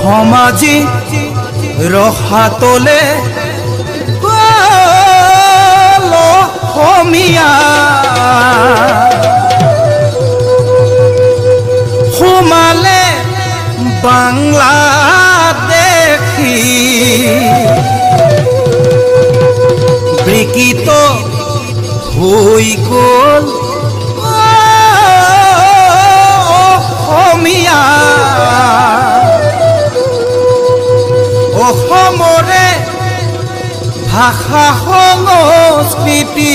সমাজি ৰসাতলে অসমীয়া সোমালে বাংলাদেশী বিকৃত হৈ গ'ল অসমীয়া অসমৰে ভাষা সংস্কৃতি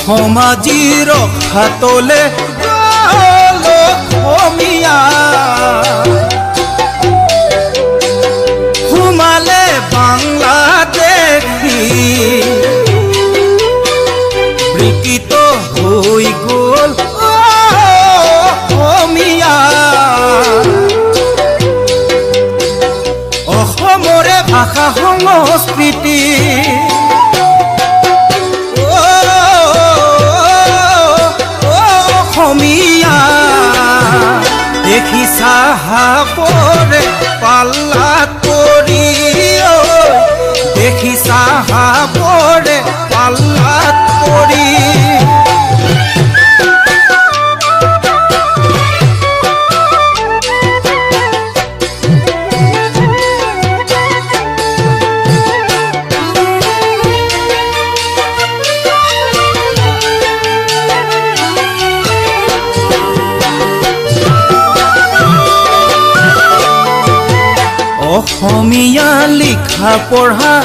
সমাজিৰ ৰসাতলে অসমীয়া সোমালে বাংলাদেশী বিকৃত হৈ গ'ল অসমীয়া অসমৰে ভাষা সংস্কৃতি অসমীয়া দেখিছা হাবৰে পাল্লা কৰি দেখিছা হাবৰে পাল্লা কৰি অসমীয়া লিখা পঢ়া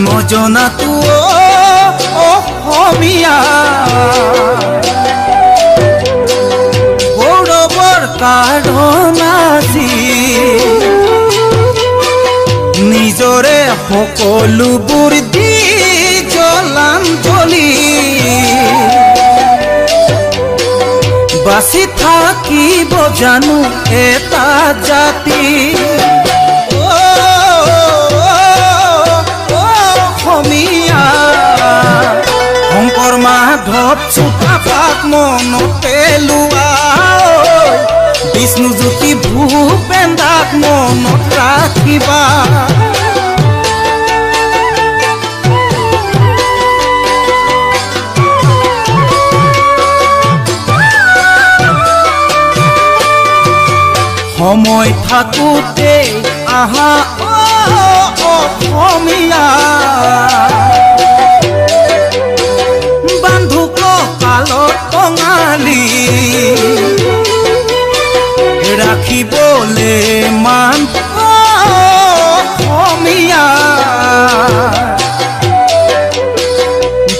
নজনাতো অসমীয়া গৌৰৱৰ কাৰণ আজি নিজৰে সকলোবোৰ দি জলাঞ্জলি বাচি থাকিব জানো এটা জাতি অসমীয়া শংকৰ মাধৱ চুকাফাক মনতে লোৱা বিষ্ণুজ্যোতি ভূপেন্দাক মনত ৰাখিবা সময় থাকোঁতে আহা অসমীয়া বান্ধু কঁকালত টঙালি ৰাখিবলে মান অসমীয়া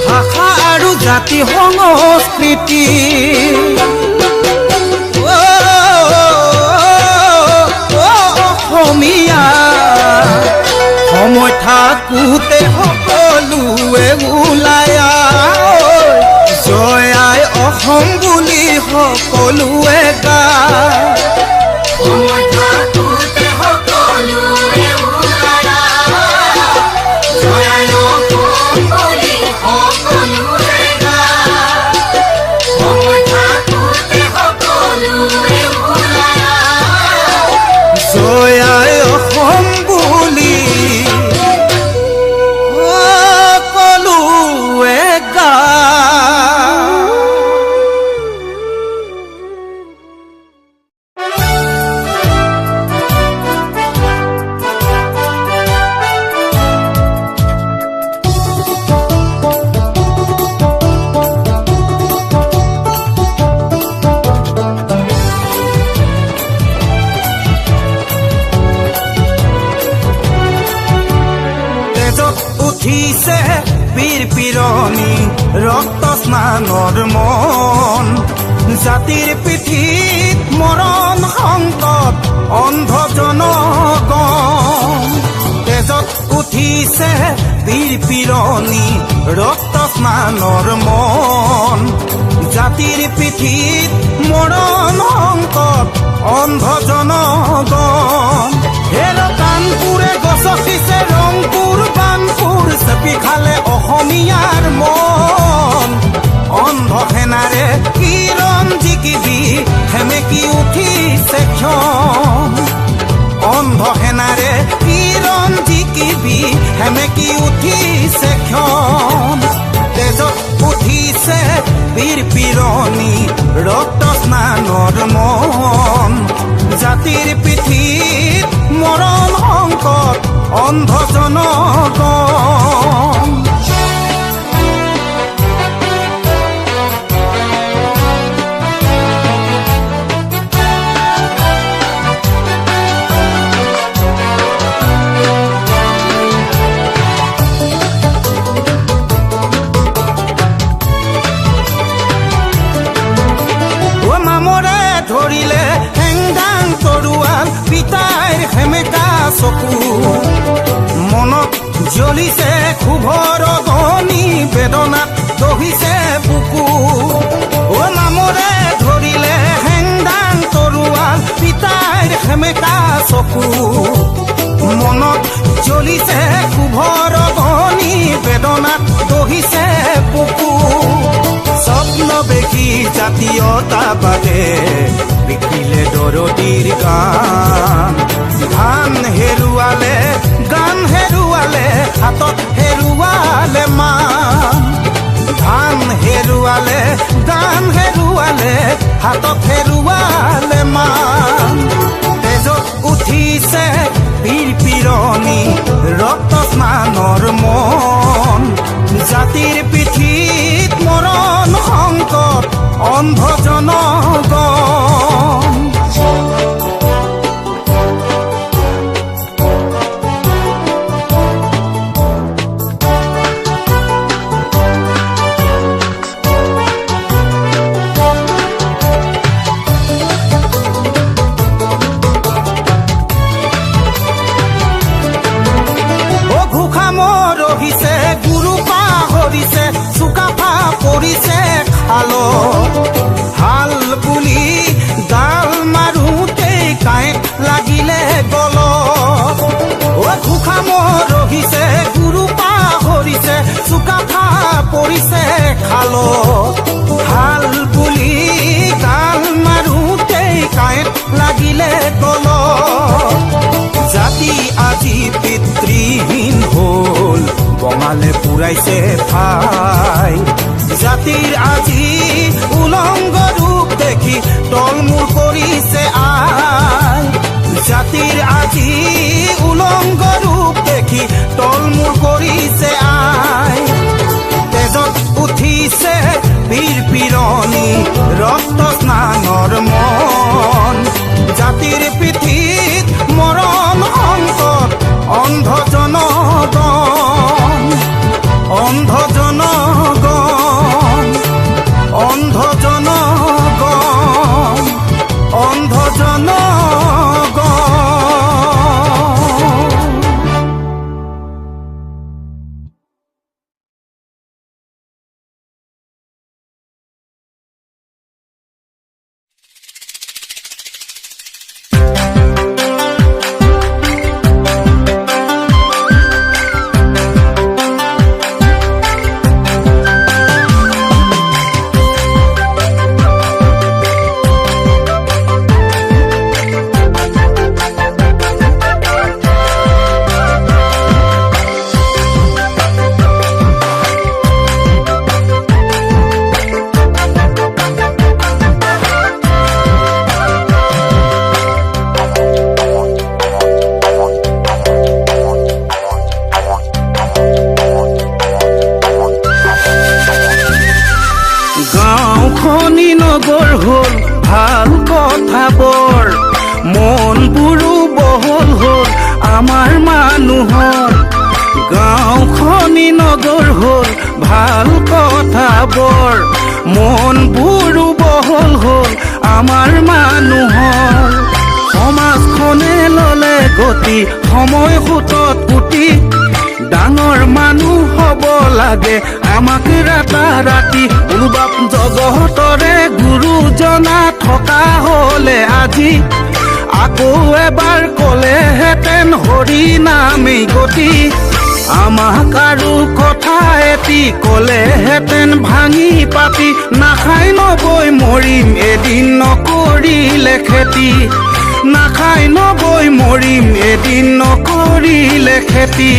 ভাষা আৰু জাতি সংস্কৃতি অসমীয়া সময় থাকোঁতে সকলোৱে ওলাই জয় আই অসম বুলি সকলোৱে গায় সময় থাকোঁতে সকলোৱে ওলাই জয় আই অসম বুলি সকলোৱে গায় সময় থাকোঁতে সকলোৱে ওলাই জয় আই অসম বুলি সকলোৱে গায় উঠিছে বীৰ পিৰণি ৰক্ত স্নানৰ মন জাতিৰ পিঠিত মৰণ সংকট অন্ধ জনগণ তেজত গছকিছে বীৰ পিৰণি ৰক্ত স্নানৰ মন জাতিৰ পিঠিত মৰণ সংকট অন্ধ জনগণ হেৰ কাণপুৰে গছকিছে ৰংপুৰ বানপুৰ চেপি খালে অসমীয়াৰ মন অন্ধ সেনাৰে কিৰণ জিকিবি সেমেকি উঠিছে ক্ষণ অন্ধ সেনাৰে কিৰণ জিকিবি সেমেকি উঠিছে ক্ষণ তেজত উঠিছে বীৰ পিৰণি ৰক্ত স্নানৰ মন জাতিৰ পিঠিত মৰণ সংকট অন্ধ জনগণ ধৰিলে হেংদাং তৰুৱাল পিতাইৰ সেমেকা চকু মনত জ্বলিছে ক্ষোভৰ অগ্নি বেদনাত দহিছে বুকু অ নামৰে ধৰিলে হেংদাং তৰুৱাল পিতাইৰ সেমেকা চকু মনত জ্বলিছে ক্ষোভৰ অগ্নি বেদনাত দহিছে বুকু স্বপ্ন দেখি জাতীয়তাবাদে লিখিলে দৰদীৰ গান ধান হেৰুৱালে গান হেৰুৱালে হাতত হেৰুৱালে মান ধান হেৰুৱালে গান হেৰুৱালে হাতত হেৰুৱালে মান তেজত উঠিছে বীৰ পিৰণি ৰক্ত স্নানৰ মন জাতিৰ পিঠিত মৰণ সংকট অন্ধ জনগণ চুকাফা পৰিছে খালত হাল বুলি গাল মাৰোঁতেই কাঁইট লাগিলে গলত ঘোষা মৰহিছে গুৰু পাহৰিছে চুকাফা পৰিছে খালত হাল বুলি গাল মাৰোঁতেই কাঁইট লাগিলে গলত জাতি আজি পিতৃহীন হ'ল বঙালে পুৰাইছে ঠাই জাতিৰ আজি উলংগ ৰূপ দেখি তলমূৰ কৰিছে আই জাতিৰ আজি উলংগ ৰূপ দেখি তলমূৰ কৰিছে আই তেজত উঠিছে বীৰ পিৰণি ৰক্ত স্নানৰ মন জাতিৰ পিঠিত মৰণ সংকট অন্ধ জনগণ অন্ধ জনগণ অন্ধ জনগণ অন্ধ জনগণ ভাল কথাবোৰ মনবোৰো বহল হ'ল আমাৰ মানুহৰ সমাজখনে ললে গতি সময় সুতত পুতি ডাঙৰ মানুহ হ'ব লাগে আমাক ৰাতাৰাতি উলবাপ জগতৰে গুৰুজনা থকা হ'লে আজি আকৌ এবাৰ ক'লেহেঁতেন হৰি নামেই গতি আমাক আৰু কথা এটি ক'লেহেঁতেন ভাঙি পাতি নাখাই নবৈ মৰিম এদিন নকৰিলে খেতি নাখাই নবৈ মৰিম এদিন নকৰিলে খেতি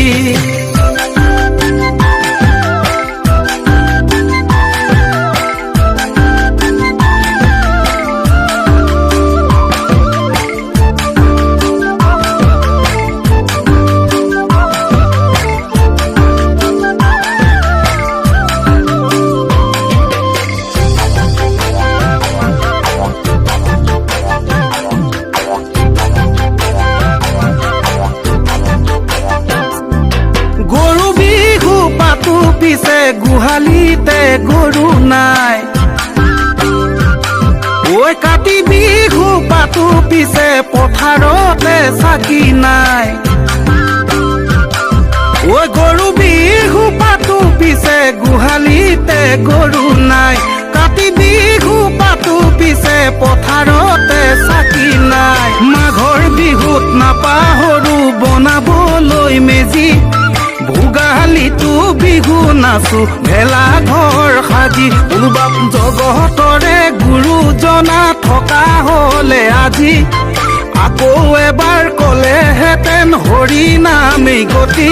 পিছে গোহালিতে গৰু নাই ঐ কাতি বিহু পাতো পিছে পথাৰতে চাকি নাই ঐ গৰু বিহু পাতো পিছে গোহালিতে গৰু নাই কাতি বিহু পাতো পিছে পথাৰতে চাকি নাই মাঘৰ বিহুত নাপাহৰো বনাবলৈ মেজি ভোগালীটো বিহু নাচো ভেলা ঘৰ সাজি উলবাপ জগতৰে গুৰুজনা থকা হ'লে আজি আকৌ এবাৰ ক'লেহেঁতেন হৰি নামেই গতি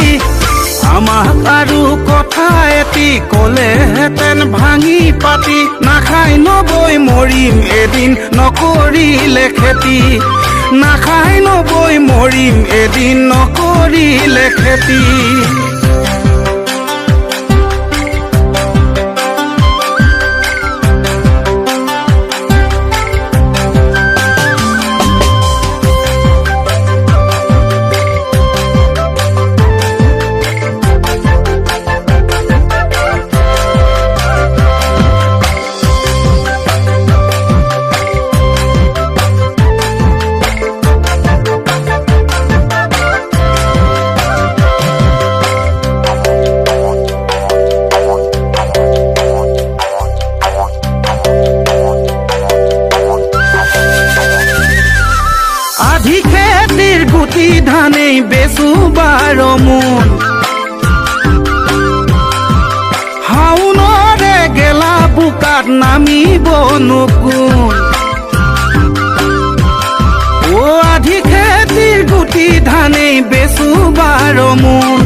আমাক আৰু কথা এটি ক'লেহেঁতেন ভাঙি পাতি নাখাই নবৈ মৰিম এদিন নকৰিলে খেতি নাখাই নবৈ মৰিম এদিন নকৰিলে খেতি গুটি ধানেই বেচো 12 মোন হাউনৰে গেলা বোকাত নামিব নকুন ও আধি খেতিৰ গুটি ধানেই বেচো 12 মোন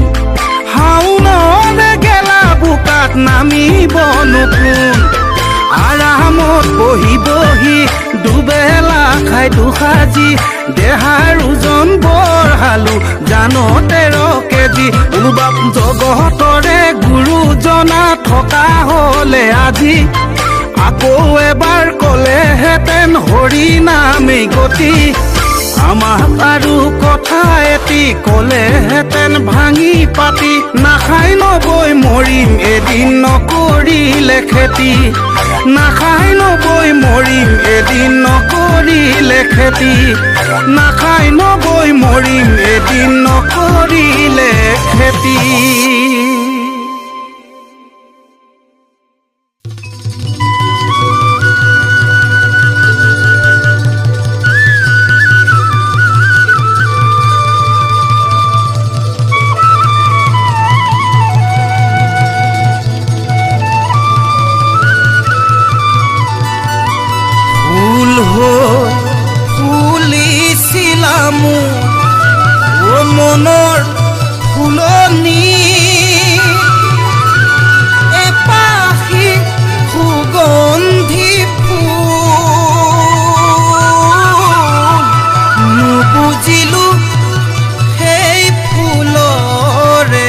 হাউনৰে গেলা বোকাত নামিব নকুন আৰামত বহি বহি দুবেলা খাই দুসাজি দেহাৰ ওজন বঢ়ালো জানো 13 কেজি উলবাপ জগতৰে গুৰুজনা থকা হ'লে আজি আকৌ এবাৰ ক'লেহেঁতেন হৰি নামেই গতি আমাক আৰু কথা এটি ক'লেহেঁতেন ভাঙি পাতি নাখাই নবৈ মৰিম এদিন নকৰিলে খেতি নাখাই নবৈ মৰিম এদিন নকৰিলে খেতি নাখাই নবৈ মৰিম এদিন নকৰিলে খেতি মনৰ ফুলনি এপাহি সুগন্ধি ফুল নুবুজিলো সেই ফুলৰে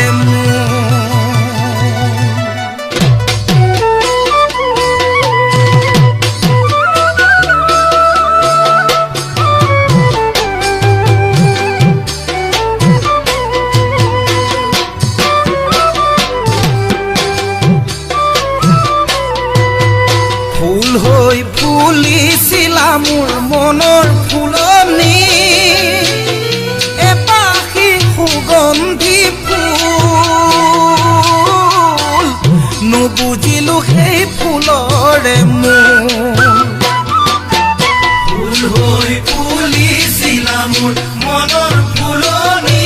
ফুলিছিলা মোৰ মনৰ ফুলনি মোৰ মনৰ ফুলনি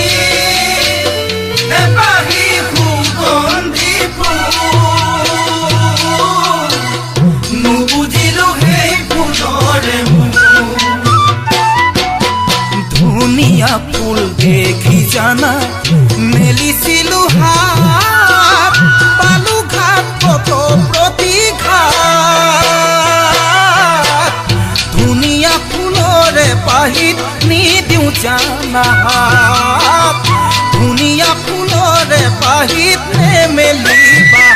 নেপাহী সুগন্ধি ফুল নুবুজিলো সেই ফুলৰে ধুনীয়া ফুল দেখি জানা মেলিছিলো হাত পালো ঘাট পথ প্ৰতিঘাত ধুনীয়া ফুলৰে পাহিত নিদিওঁ জানা হাত ধুনীয়া ফুলৰে পাহিত নেমেলিবা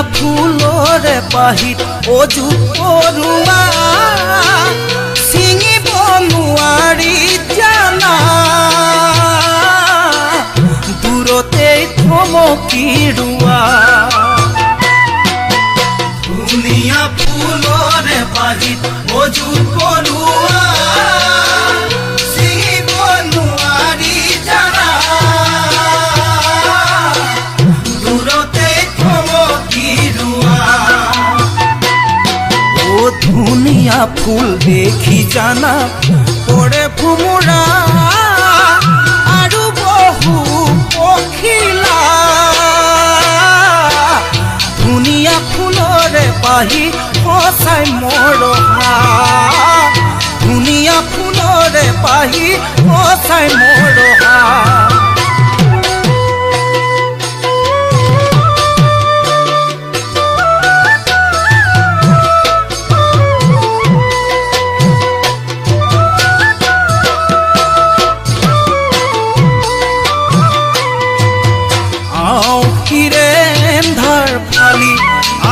ফুলৰে পাহিত অজু পৰুৱা ছিঙিব নোৱাৰি জানা দূৰতে থমকি ৰোৱা ধুনীয়া ফুলৰে পাহিত অজু পৰুৱা ছিঙিব নোৱাৰি জানা ধুনীয়া ফুল দেখি জানা পৰে ভোমোৰা আৰু বহু পখিলা ধুনীয়া ফুলৰে পাহি সঁচাই মৰহা ধুনীয়া ফুলৰে পাহি সঁচাই মৰহা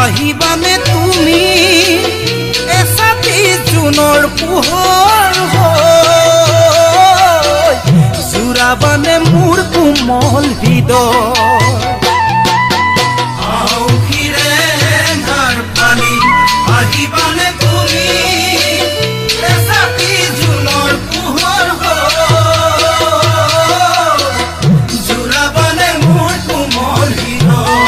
আহিবানে তুমি এছাতি জুনৰ পোহৰ হৈ জোৰাবানে মোৰ কোমল হৃদয় আহিবানে তুমি এছাতি জুনৰ পোহৰ হৈ জোৰাবানে মোৰ কোমল হৃদয়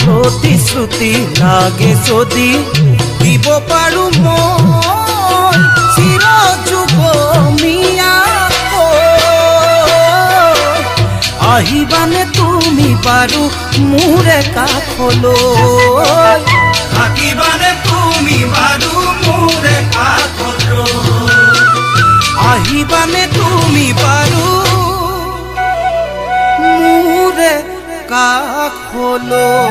প্ৰতিশ্ৰুতি লাগে যদি দিব পাৰো মই চিৰ যুগমীয়াকৈ আহিবানে তুমি বাৰু মোৰে কাষলৈ থাকিবানে তুমি বাৰু মোৰে কাষলৈ আহিবানে তুমি বাৰু মোৰে কাষলৈ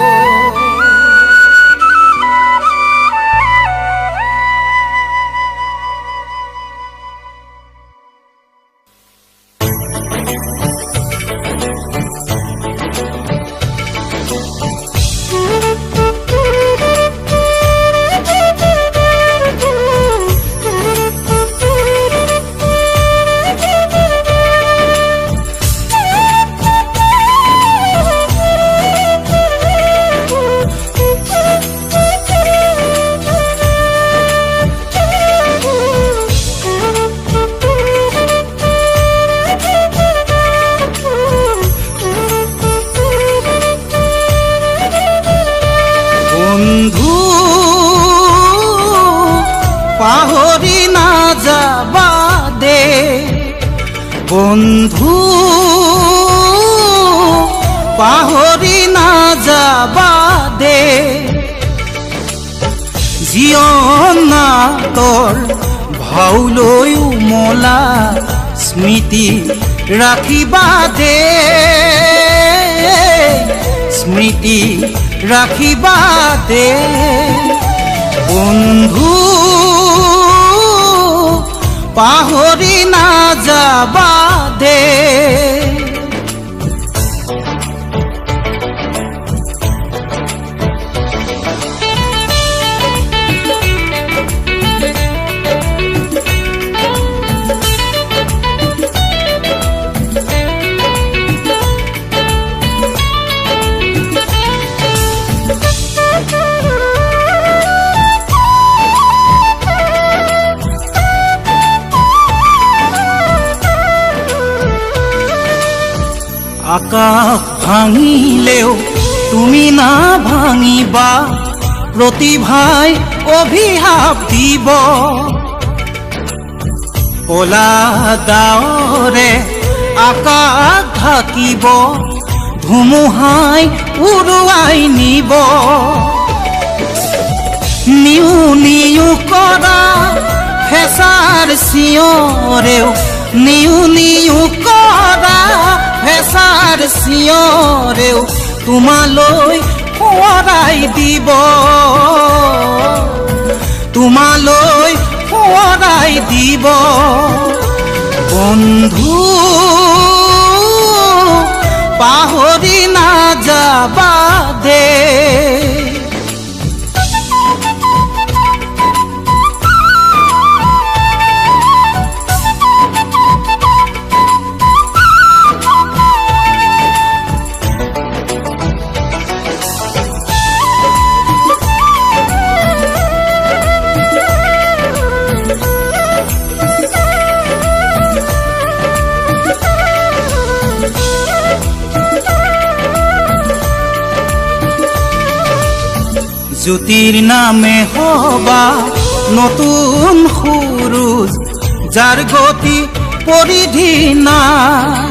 বন্ধু পাহৰি নাযাবা দে জীৱনৰ ভাওলৈ উমলা স্মৃতি ৰাখিবা দে স্মৃতি ৰাখিবা দে বন্ধু পাহৰি নাযাবা দে আকাশ ভাঙিলেও তুমি না ভাঙিবা, প্ৰতিভাই অভিশাপ দিব। কলা ডাৱৰে আকাশ ঢাকিব, ধুমুহাই উৰুৱাই নিব। নিউ নিউ কৰা হেঁচাৰ চিঞৰেও, নিউ নিউ কৰা হেঁচাৰ চিঞৰেও তোমালৈ সোঁৱৰাই দিব, তোমালৈ সোঁৱৰাই দিব। বন্ধু পাহৰি নাযাবা দে। জ্যোতিৰ নামে হবা নতুন সুৰুজ, যাৰ গতি পৰিধি নাই।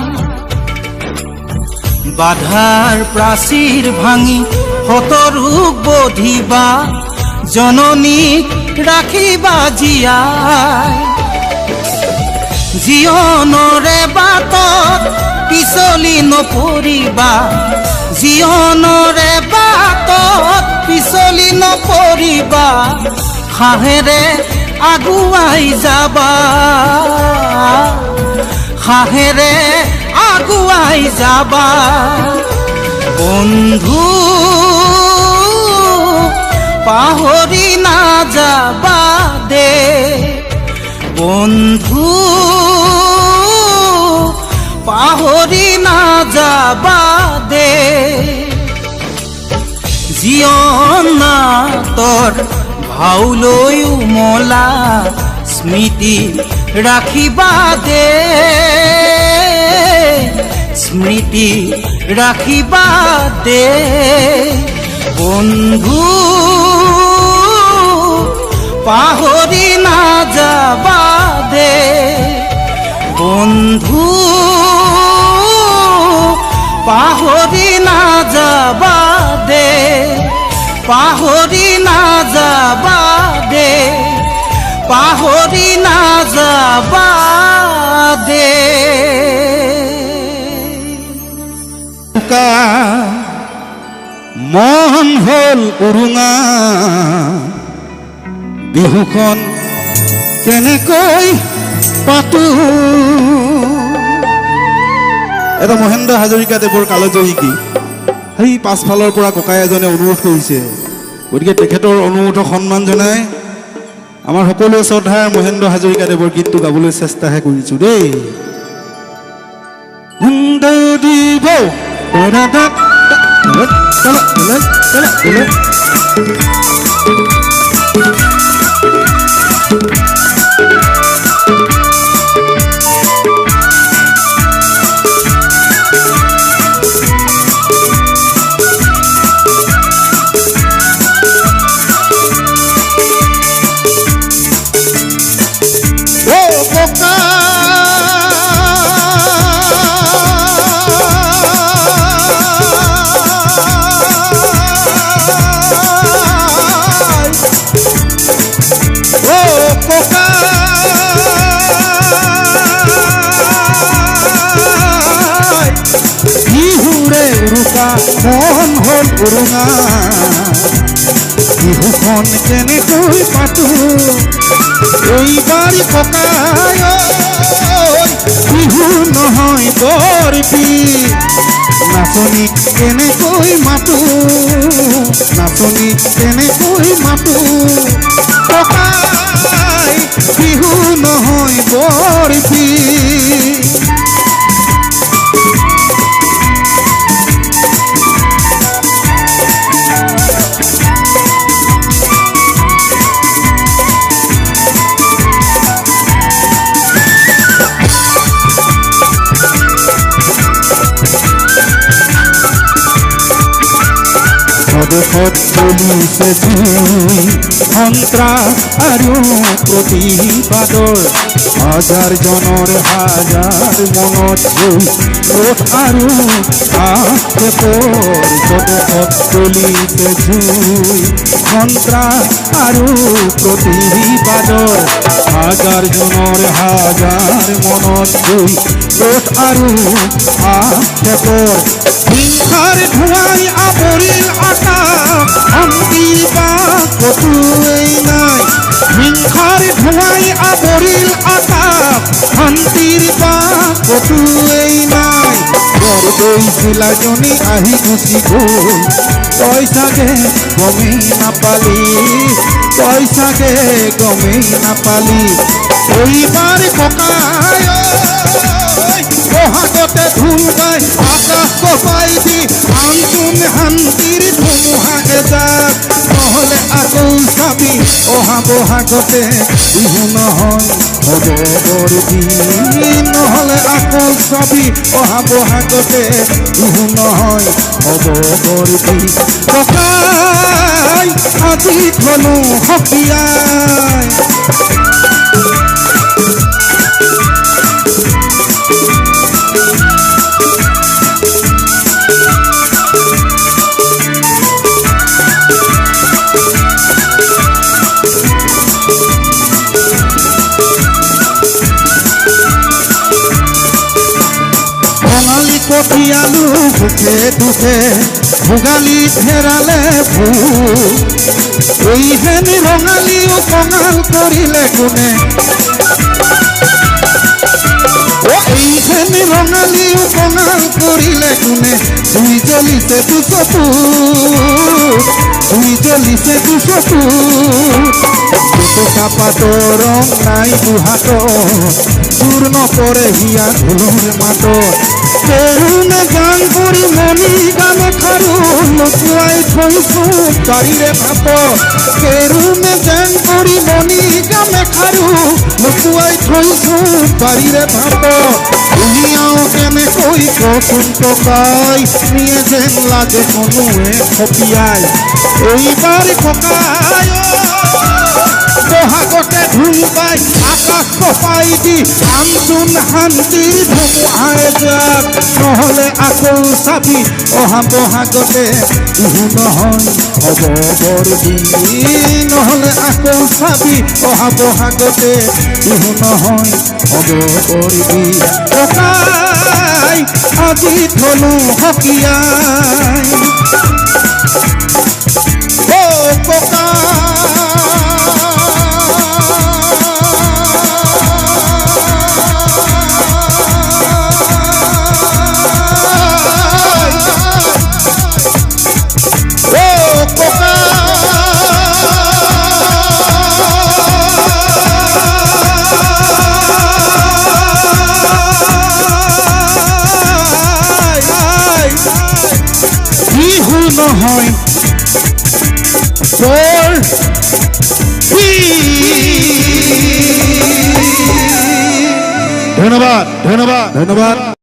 বাধাৰ প্ৰাচীৰ ভাঙি শতৰূপ বধিবা, জননীক ৰাখিবা জীয়াই। জীৱনৰে বাটত পিছলি নপৰিবা, জীৱনৰে বাটত পিছলি নপৰিবা। সাহেৰে আগুৱাই যাবা, সাহেৰে আগুৱাই যাবা। বন্ধু পাহৰি নাযাবা দে, বন্ধু পাহৰি নাযাবা দে। জীৱন নাটৰ ভাওলৈ উমলা স্মৃতি ৰাখিবা দে, স্মৃতি ৰাখিবা দে। বন্ধু পাহৰি নাযাবা দে, বন্ধু পাহৰি নাযাবা দে, পাহৰি নাযাবা দে, পাহৰি নাযাবা দে। মন হ'ল উৰুঙা, বিহুখন কেনেকৈ পাতো। এটা মহেন্দ্ৰ হাজৰিকাদেৱৰ কালজয়ী গীত। সেই পাছফালৰ পৰা ককাই এজনে অনুৰোধ কৰিছে, গতিকে তেখেতৰ অনুৰোধক সন্মান জনাই আমাৰ সকলোৱে শ্ৰদ্ধাৰ মহেন্দ্ৰ হাজৰিকাদেৱৰ গীতটো গাবলৈ চেষ্টাহে কৰিছোঁ দেই। মন হ'ল উৰুঙা, বিহুখন কেনেকৈ পাতো। এইবাৰ ককাই বিহু নহয় বৰপি, নাচনীক কেনেকৈ মাতো, নাচনীক কেনেকৈ মাতো। ককাই বিহু নহয় বৰপি। স্বদেশত চলিছে জুই সন্ত্ৰাস আৰু প্ৰতিবাদৰ হাজাৰ জনৰ হাজাৰ মনত জুই ৰোষ আৰু আক্ষেপৰ স্বদেশত চলিছে জুই সন্ত্ৰাস আৰু প্ৰতিবাদৰ হাজাৰ জনৰ হাজাৰ মনত জুই ৰোষ আৰু আক্ষেপৰ হিংসাৰ ধোঁৱাই আৱৰিল আকাশ শান্তিৰ বাট কতোৱেই নাই হিংসাৰ ধোঁৱাই আৱৰিল আকাশ শান্তিৰ বাট কতোৱেই নাই বৰদৈ চিলাজনী আহি গুচি গ'ল তই চাগে গমেই নাপালি তই চাগে গমেই নাপালি এইবাৰ ককাই বহাগতে ঢোল গাই আকাশ কপাই দি আনচোন শান্তিৰ ধুমুহা এজাক নহ'লে আকৌ চাবি অহা বহাগতে বিহু নহয় হ'ব বৰদিন নহ'লে আকৌ চাবি অহা বহাগতে বিহু নহয় হ'ব বৰদিন ককাই আজি থলো সপিয়াই কঠিয়ালো সুখে দুখে ভোগালীত হেৰালে ভোগ এইহেন ৰঙালীও কঙাল কৰিলে কোনে এইহেন ৰঙালীও কঙাল কৰিলে কোনে জুই জ্বলিছে দুচকু জুই জ্বলিছে দুচকু চাপাতৰ ৰং নাই দুহাতত চুৰ নপৰে হিয়া ঢোলৰ মাতত কেৰুণে গান কৰি মণি গানে খাৰু লুকুৱাই থৈছো বাৰীৰে ভাতত কেৰুণে গান কৰি মণি গানে খাৰু লুকুৱাই থৈছো বাৰীৰে ভাতত উলিয়াও কেনেকৈ কচোন ককাই নিয়ে যেন লাগে কোনোৱে খপিয়াই এইবাৰ ককাই বহাগতে ঢোল পাই আকাশ কপাই দি আনচোন শান্তিৰ ধুমুহা এজাক নহ'লে আকৌ চাবি অহা বহাগতে বিহু নহয় হ'ব বৰদিন নহ'লে আকৌ চাবি অহা বহাগতে বিহু নহয় হ'ব বৰদিন ককাই আজি থলো সকিয়াই অ' ককাই নহয় ধন্যবাদ ধন্যবাদ ধন্যবাদ